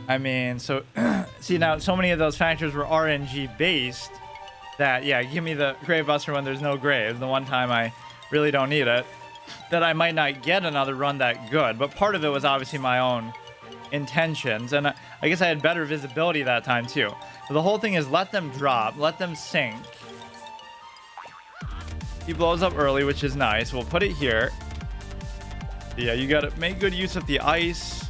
I mean, so see now, so many of those factors were RNG based that, yeah, give me the Grave Buster when there's no grave. The one time I really don't need it, that I might not get another run that good. But part of it was obviously my own intentions, and I guess I had better visibility that time too. So the whole thing is let them drop, let them sink. He blows up early, which is nice. We'll put it here. Yeah, you gotta make good use of the ice.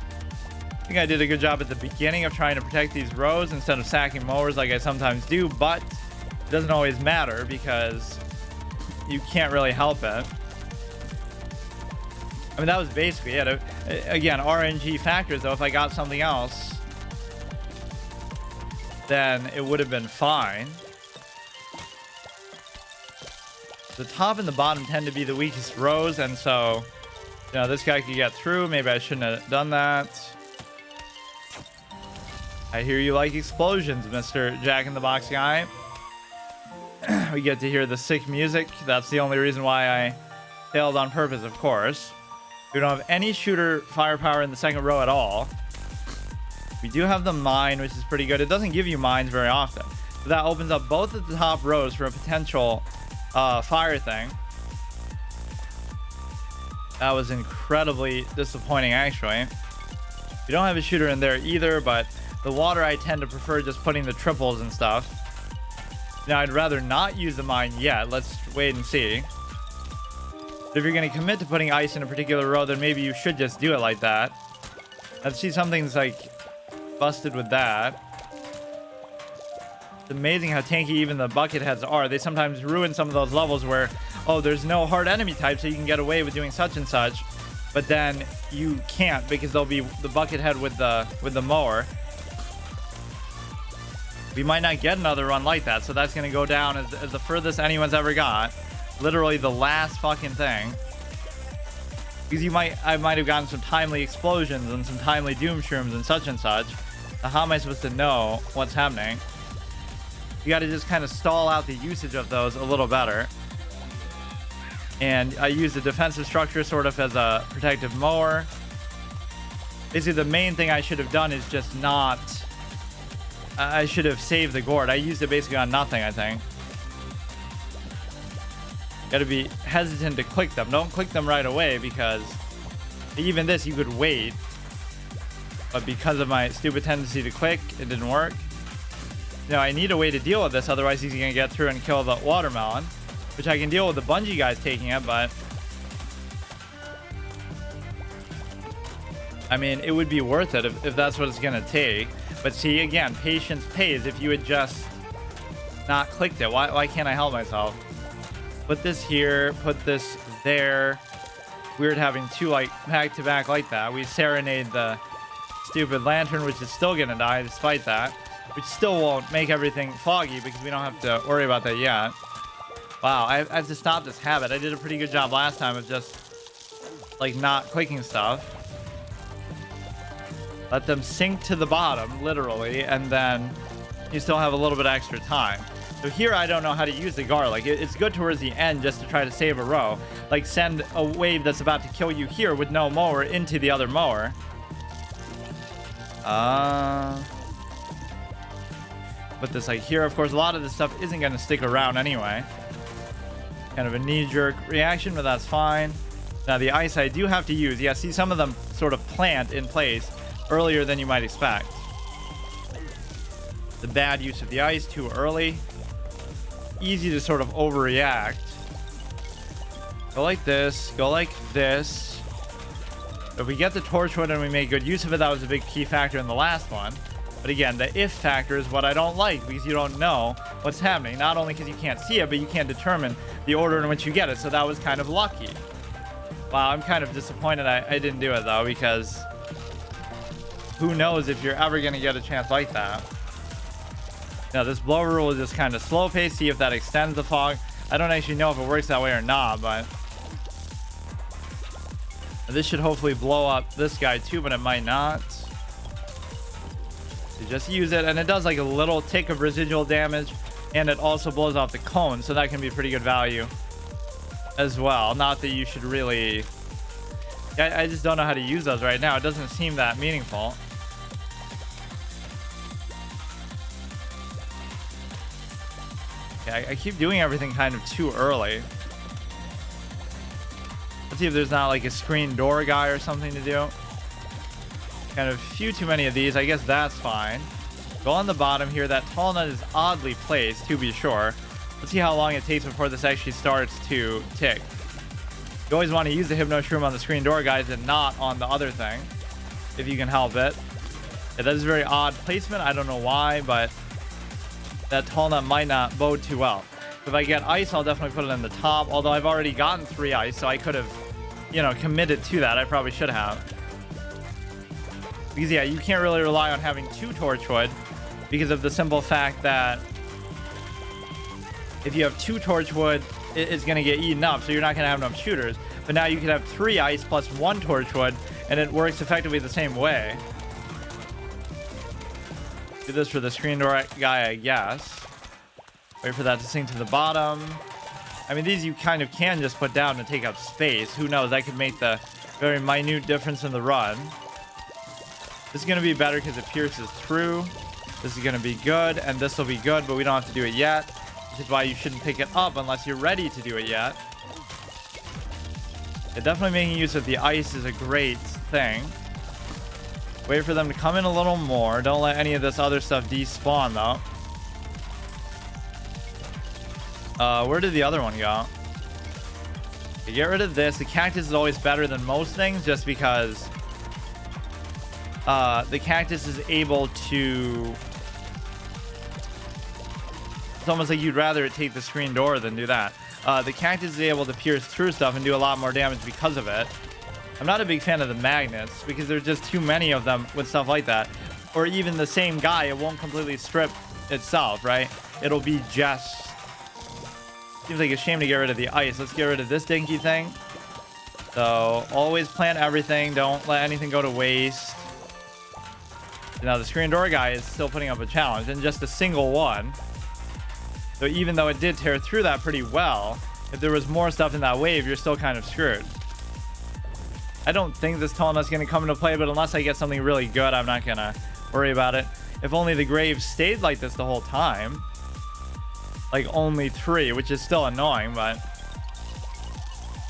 I think I did a good job at the beginning of trying to protect these rows instead of sacking mowers like I sometimes do, but it doesn't always matter because you can't really help it. I mean, that was basically it. Again, RNG factors, though. If I got something else, then it would have been fine. The top and the bottom tend to be the weakest rows, and so, you know, this guy could get through. Maybe I shouldn't have done that. I hear you like explosions, Mr. Jack-in-the-Box guy. We get to hear the sick music. That's the only reason why I failed on purpose, of course. We don't have any shooter firepower in the second row at all. We do have the mine, which is pretty good. It doesn't give you mines very often. So that opens up both of the top rows for a potential fire thing. That was incredibly disappointing, actually. We don't have a shooter in there either, but the water I tend to prefer just putting the triples and stuff. Now, I'd rather not use the mine yet. Let's wait and see. If you're going to commit to putting ice in a particular row, then maybe you should just do it like that. Let's see, something's like busted with that. It's amazing how tanky even the bucket heads are. They sometimes ruin some of those levels where, oh, there's no hard enemy type, so you can get away with doing such and such, but then you can't because there'll be the bucket head with the mower. We might not get another run like that, so that's going to go down as the furthest anyone's ever got. Literally the last fucking thing. Because I might have gotten some timely explosions and some timely doom shrooms and such and such. So how am I supposed to know what's happening? You got to just kind of stall out the usage of those a little better. And I use the defensive structure sort of as a protective mower. Basically, the main thing I should have done is just not... I should have saved the gourd. I used it basically on nothing, I think. Gotta be hesitant to click them. Don't click them right away because even this, you could wait. But because of my stupid tendency to click, it didn't work. Now, I need a way to deal with this. Otherwise, he's going to get through and kill the watermelon. Which I can deal with the bungee guys taking it, but... I mean, it would be worth it if that's what it's going to take. But see, again, patience pays. If you had just not clicked it, why can't I help myself? Put this here, put this there. Weird having two like back to back like that. We serenade the stupid lantern, which is still gonna die despite that. Which still won't make everything foggy because we don't have to worry about that yet. Wow, I have to stop this habit. I did a pretty good job last time of just like not clicking stuff. Let them sink to the bottom, literally, and then you still have a little bit extra time. So here I don't know how to use the garlic. It's good towards the end just to try to save a row. Like send a wave that's about to kill you here with no mower into the other mower. Put this like here. Of course, a lot of this stuff isn't going to stick around anyway. Kind of a knee-jerk reaction, but that's fine. Now the ice I do have to use. Yeah, see some of them sort of plant in place earlier than you might expect. The bad use of the ice too early. Easy to sort of overreact. Go like this. Go like this. If we get the torchwood and we make good use of it, that was a big key factor in the last one. But again, the if factor is what I don't like because you don't know what's happening. Not only because you can't see it, but you can't determine the order in which you get it. So that was kind of lucky. Wow, I'm kind of disappointed I didn't do it though, because who knows if you're ever going to get a chance like that. Now this blower rule is just kind of slow pace. See if that extends the fog. I don't actually know if it works that way or not, but this should hopefully blow up this guy too, but it might not. So just use it, and it does like a little tick of residual damage, and it also blows off the cone, so that can be pretty good value as well. Not that you should really... I just don't know how to use those right now. It doesn't seem that meaningful. Okay, I keep doing everything kind of too early. Let's see if there's not like a screen door guy or something to do. Kind of a few too many of these. I guess that's fine. Go on the bottom here. That tall nut is oddly placed, to be sure. Let's see how long it takes before this actually starts to tick. You always want to use the Hypno Shroom on the screen door guys and not on the other thing, if you can help it. Yeah, that is very odd placement. I don't know why, but that tall nut might not bode too well. If I get ice, I'll definitely put it in the top, although I've already gotten 3 ice, so I could have, you know, committed to that. I probably should have. Because, yeah, you can't really rely on having 2 Torchwood because of the simple fact that if you have 2 Torchwood, it's going to get eaten up, so you're not going to have enough shooters. But now you can have 3 ice plus 1 Torchwood, and it works effectively the same way. Do this for the screen door guy, I guess. Wait for that to sink to the bottom. I mean, these you kind of can just put down to take up space. Who knows? That could make the very minute difference in the run. This is going to be better because it pierces through. This is going to be good, and this will be good, but we don't have to do it yet. Which is why you shouldn't pick it up unless you're ready to do it yet. Yeah, definitely making use of the ice is a great thing. Wait for them to come in a little more. Don't let any of this other stuff despawn, though. Where did the other one go? Okay, get rid of this. The cactus is always better than most things just because the cactus is able to... It's almost like you'd rather it take the screen door than do that. The cactus is able to pierce through stuff and do a lot more damage because of it. I'm not a big fan of the magnets because there's just too many of them with stuff like that. Or even the same guy, it won't completely strip itself, right? It'll be just... Seems like a shame to get rid of the ice. Let's get rid of this dinky thing. So always plant everything. Don't let anything go to waste. Now the screen door guy is still putting up a challenge and just a single one. So even though it did tear through that pretty well, if there was more stuff in that wave, you're still kind of screwed. I don't think this tall nut's going to come into play, but unless I get something really good, I'm not going to worry about it. If only the grave stayed like this the whole time. Like only 3, which is still annoying, but...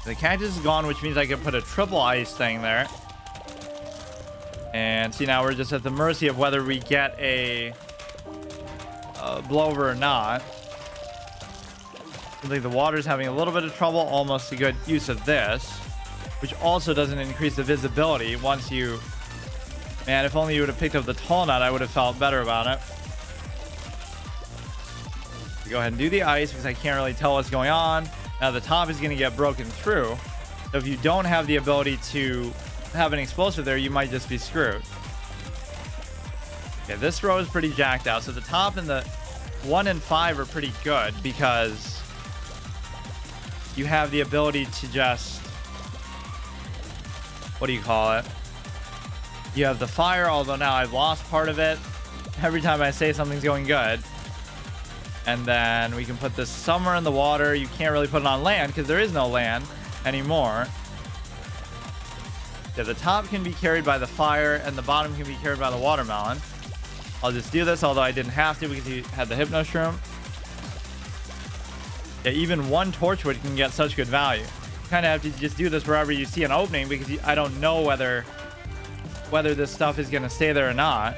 The cactus is gone, which means I can put a triple ice thing there. And see, now we're just at the mercy of whether we get a blowover or not. I think the water's having a little bit of trouble. Almost a good use of this, which also doesn't increase the visibility once you... Man, if only you would have picked up the tall nut, I would have felt better about it. Go ahead and do the ice because I can't really tell what's going on. Now the top is going to get broken through. So if you don't have the ability to have an explosive there, you might just be screwed. Okay, this row is pretty jacked out. So the top and the 1 and 5 are pretty good because you have the ability to just... What do you call it? You have the fire, although now I've lost part of it. Every time I say something's going good. And then we can put this somewhere in the water. You can't really put it on land because there is no land anymore. Yeah, the top can be carried by the fire and the bottom can be carried by the watermelon. I'll just do this, although I didn't have to because he had the Hypno Shroom. Yeah, even 1 Torchwood can get such good value. You kind of have to just do this wherever you see an opening because I don't know whether this stuff is going to stay there or not.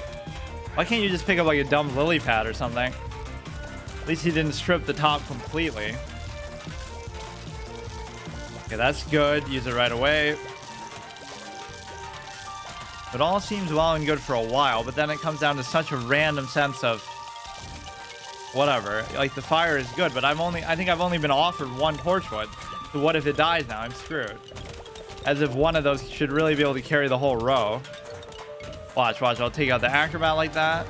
Why can't you just pick up like a dumb lily pad or something? At least he didn't strip the top completely. Okay, that's good. Use it right away. It all seems well and good for a while, but then it comes down to such a random sense of whatever. Like the fire is good, but I think I've only been offered 1 Torchwood. So what if it dies now? I'm screwed. As if one of those should really be able to carry the whole row. Watch. I'll take out the acrobat like that.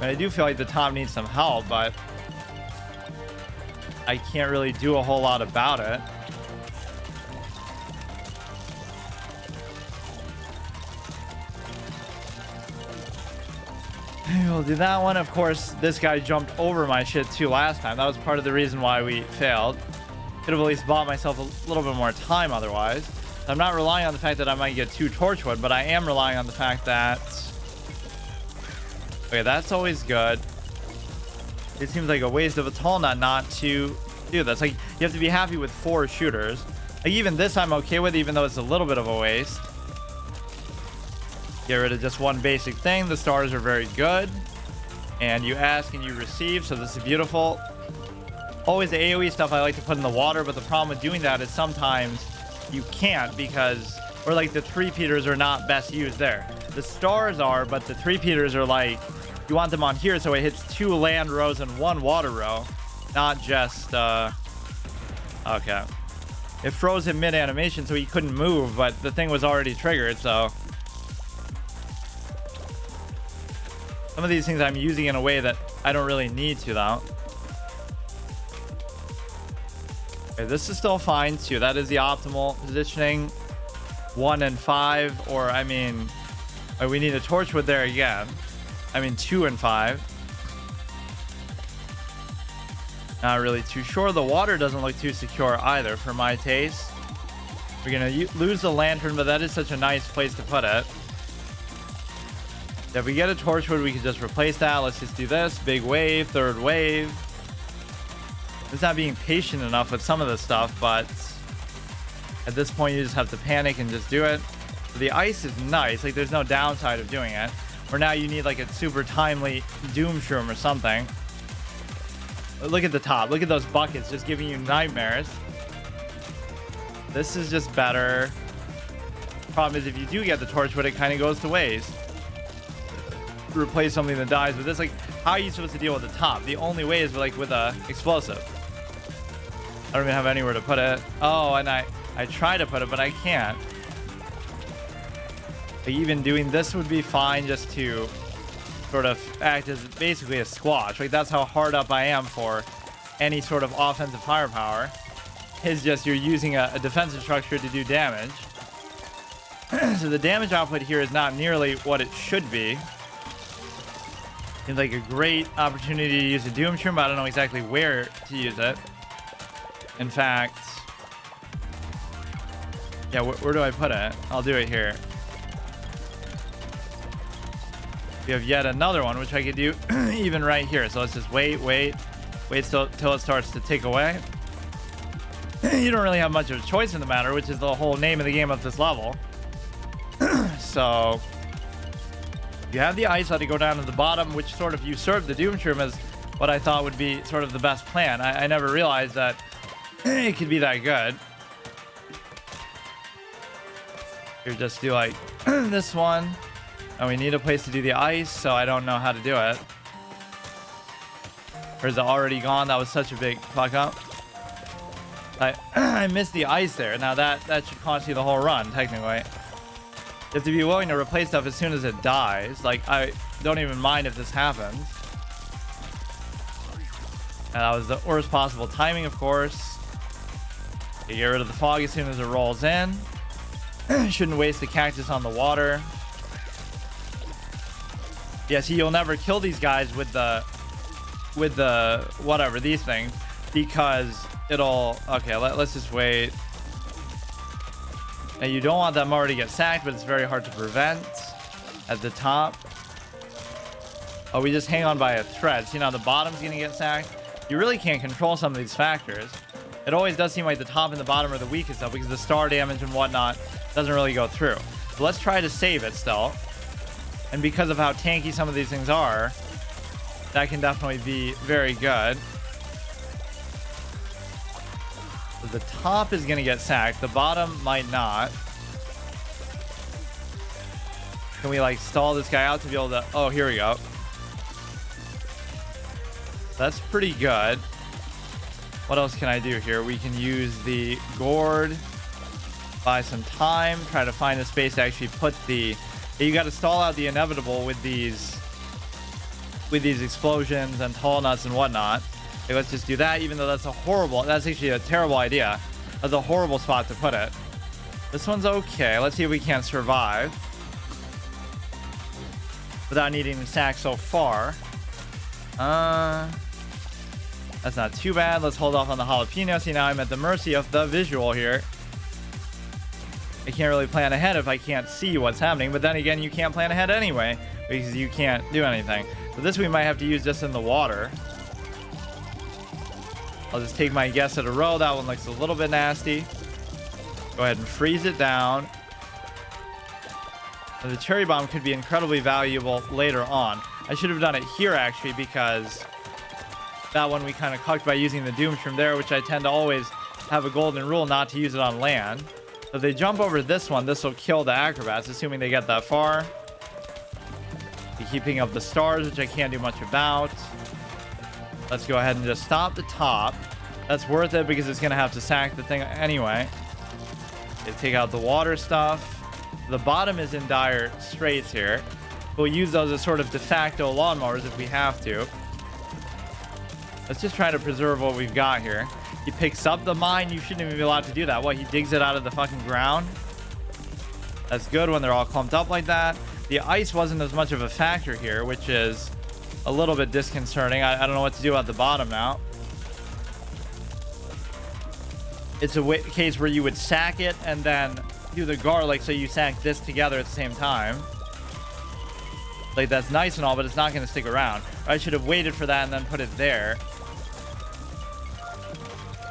I do feel like the top needs some help, but I can't really do a whole lot about it. We'll do that one. Of course, this guy jumped over my shit too last time. That was part of the reason why we failed. Could have at least bought myself a little bit more time otherwise. I'm not relying on the fact that I might get 2 Torchwood, but I am relying on the fact that... Okay, that's always good. It seems like a waste of a tall nut not to do this. Like, you have to be happy with 4 shooters. Like, even this I'm okay with, even though it's a little bit of a waste. Get rid of just one basic thing. The stars are very good. And you ask and you receive, so this is beautiful. Always the AoE stuff I like to put in the water, but the problem with doing that is sometimes you can't because, or like the three-peaters are not best used there. The stars are, but the three-peaters are like, you want them on here so it hits 2 land rows and 1 water row, not just, okay. It froze him mid-animation so he couldn't move, but the thing was already triggered, so. Some of these things I'm using in a way that I don't really need to, though. Okay, this is still fine, too. That is the optimal positioning. 1 and 5, or, I mean, we need a torchwood there again. I mean, 2 and 5. Not really too sure. The water doesn't look too secure either for my taste. We're going to lose the lantern, but that is such a nice place to put it. If we get a torchwood, we can just replace that. Let's just do this. Big wave, 3rd wave. It's not being patient enough with some of this stuff, but at this point, you just have to panic and just do it. The ice is nice. Like, there's no downside of doing it. Or now you need like a super timely doom shroom or something. Look at the top. Look at those buckets just giving you nightmares. This is just better. Problem is, if you do get the torchwood, it kind of goes to waste. Replace something that dies with this. Like, how are you supposed to deal with the top? The only way is like with a explosive. I don't even have anywhere to put it. Oh, and I try to put it, but I can't. Like, even doing this would be fine just to sort of act as basically a squash. Like, that's how hard up I am for any sort of offensive firepower. Is just you're using a defensive structure to do damage. So the damage output here is not nearly what it should be. Seems like a great opportunity to use a doom shroom, but I don't know exactly where to use it. In fact, yeah, where do I put it? I'll do it here. We have yet another one, which I could do even right here. So let's just wait till it starts to tick away. You don't really have much of a choice in the matter, which is the whole name of the game of this level. So you have the ice, let it go down to the bottom, which sort of usurped the doom shroom as what I thought would be sort of the best plan. I never realized that it could be that good. Here, just do like this one. And we need a place to do the ice, so I don't know how to do it. Or is it already gone? That was such a big fuck up. I missed the ice there. Now that should cost you the whole run, technically. You have to be willing to replace stuff as soon as it dies. Like, I don't even mind if this happens. And that was the worst possible timing, of course. You get rid of the fog as soon as it rolls in. Shouldn't waste the cactus on the water. Yeah, see, you'll never kill these guys with the whatever, these things, because it'll, okay, let's just wait. Now, you don't want that mower to get sacked, but it's very hard to prevent at the top. Oh, we just hang on by a thread. See, now the bottom's gonna get sacked. You really can't control some of these factors. It always does seem like the top and the bottom are the weakest stuff because the star damage and whatnot doesn't really go through. So let's try to save it still. And because of how tanky some of these things are, that can definitely be very good. So the top is going to get sacked. The bottom might not. Can we like stall this guy out to be able to... Oh, here we go. That's pretty good. What else can I do here? We can use the gourd. Buy some time. Try to find a space to actually put the... You got to stall out the inevitable with these explosions and tall nuts and whatnot. Okay, let's just do that, even though that's actually a terrible idea. That's a horrible spot to put it. This one's okay. Let's see if we can survive without needing to sack so far. That's not too bad. Let's hold off on the jalapeno. See, now I'm at the mercy of the visual here. I can't really plan ahead if I can't see what's happening, but then again, you can't plan ahead anyway because you can't do anything. So this we might have to use just in the water. I'll just take my guess at a row. That one looks a little bit nasty. Go ahead and freeze it down. And the cherry bomb could be incredibly valuable later on. I should have done it here actually, because that one we kind of cucked by using the doom shroom there, which I tend to always have a golden rule not to use it on land. So if they jump over this one, this will kill the acrobats, assuming they get that far. Be keeping up the stars, which I can't do much about. Let's go ahead and just stop the top. That's worth it because it's going to have to sack the thing anyway. Okay, take out the water stuff. The bottom is in dire straits here. We'll use those as sort of de facto lawnmowers if we have to. Let's just try to preserve what we've got here. He picks up the mine. You shouldn't even be allowed to do that. What, he digs it out of the fucking ground? That's good when they're all clumped up like that. The ice wasn't as much of a factor here, which is a little bit disconcerting. I don't know what to do at the bottom now. It's a case where you would sack it and then do the garlic, so you sack this together at the same time. Like, that's nice and all, but it's not going to stick around. I should have waited for that and then put it there.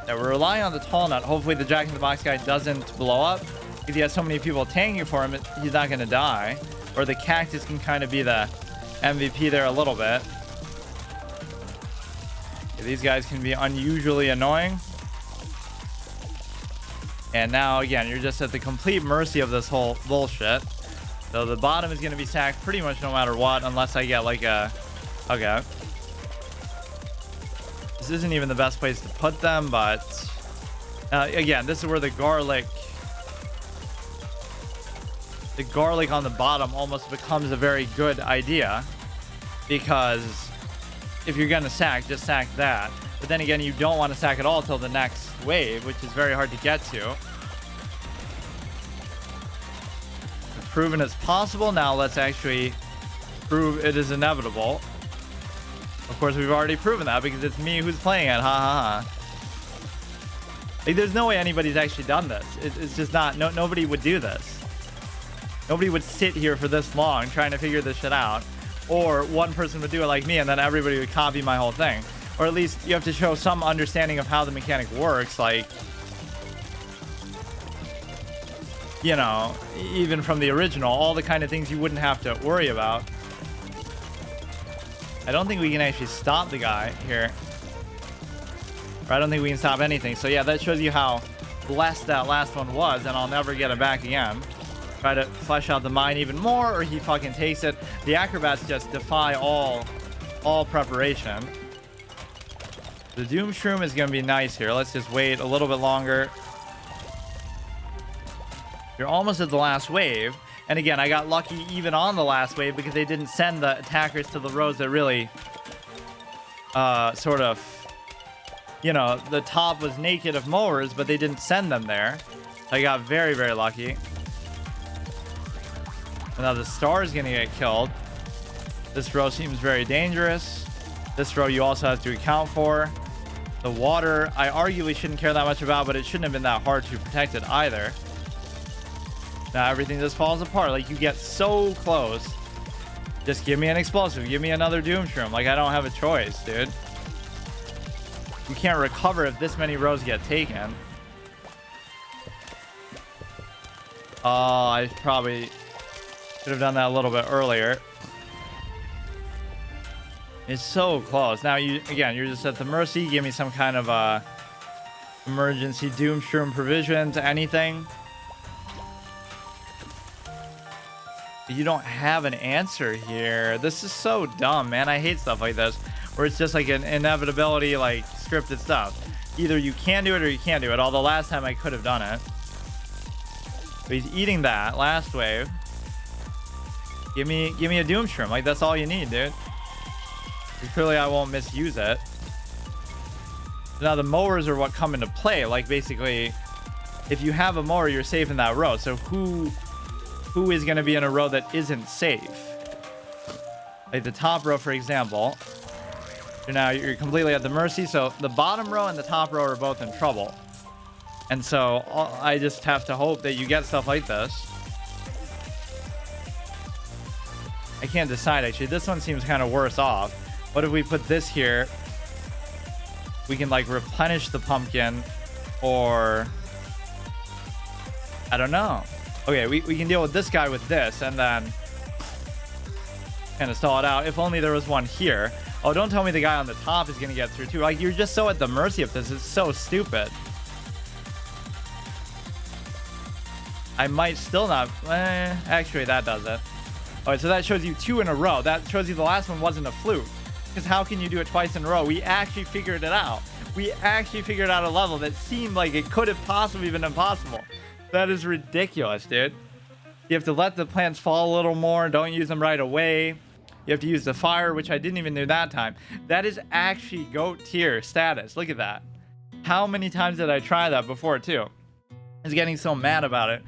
Now we're relying on the tall nut. Hopefully the Jack in the Box guy doesn't blow up. If he has so many people tanking for him, he's not going to die. Or the cactus can kind of be the MVP there a little bit. Okay, these guys can be unusually annoying. And now, again, you're just at the complete mercy of this whole bullshit. So the bottom is going to be sacked pretty much no matter what, unless I get like a... Okay. This isn't even the best place to put them, but... again, this is where the garlic... The garlic on the bottom almost becomes a very good idea. Because if you're going to sack, just sack that. But then again, you don't want to sack it all till the next wave, which is very hard to get to. It's proven it's possible. Now let's actually prove it is inevitable. Of course, we've already proven that because it's me who's playing it. Ha ha ha. Like, there's no way anybody's actually done this. It's just not. Nobody would do this. Nobody would sit here for this long trying to figure this shit out. Or one person would do it like me, and then everybody would copy my whole thing. Or at least you have to show some understanding of how the mechanic works. Like, you know, even from the original, all the kind of things you wouldn't have to worry about. I don't think we can actually stop the guy here. Or I don't think we can stop anything. So yeah, that shows you how blessed that last one was, and I'll never get it back again. Try to flesh out the mine even more, or he fucking takes it. The acrobats just defy all preparation. The Doom Shroom is going to be nice here. Let's just wait a little bit longer. You're almost at the last wave. And again, I got lucky even on the last wave because they didn't send the attackers to the rows that really sort of, you know, the top was naked of mowers, but they didn't send them there. I got very, very lucky. And now the star is going to get killed. This row seems very dangerous. This row you also have to account for. The water, I arguably shouldn't care that much about, but it shouldn't have been that hard to protect it either. Now everything just falls apart. Like, you get so close. Just give me an explosive. Give me another Doom Shroom. Like, I don't have a choice, dude. You can't recover if this many rows get taken. Oh, I probably should have done that a little bit earlier. It's so close. Now, you're just at the mercy. Give me some kind of emergency Doom Shroom provision to anything. You don't have an answer here. This is so dumb, man. I hate stuff like this, where it's just like an inevitability, like scripted stuff. Either you can do it or you can't do it. Although last time I could have done it. But he's eating that last wave. Give me a Doom Shroom. Like, that's all you need, dude. Clearly, I won't misuse it. Now, the mowers are what come into play. Like, basically, if you have a mower, you're safe in that row. So who is going to be in a row that isn't safe? Like the top row, for example. So now you're completely at the mercy. So the bottom row and the top row are both in trouble. And so I just have to hope that you get stuff like this. I can't decide, actually. This one seems kind of worse off. What if we put this here? we can like replenish the pumpkin, or I don't know. Okay, we can deal with this guy with this, and then kind of stall it out. If only there was one here. Oh, don't tell me the guy on the top is going to get through too. Like, you're just so at the mercy of this. It's so stupid. I might still not. Actually, that does it. All right, so that shows you 2 in a row. That shows you the last one wasn't a fluke. Because how can you do it twice in a row? We actually figured it out. We actually figured out a level that seemed like it could have possibly been impossible. That is ridiculous, dude. You have to let the plants fall a little more. Don't use them right away. You have to use the fire, which I didn't even do that time. That is actually GOAT tier status. Look at that. How many times did I try that before, too? I was getting so mad about it.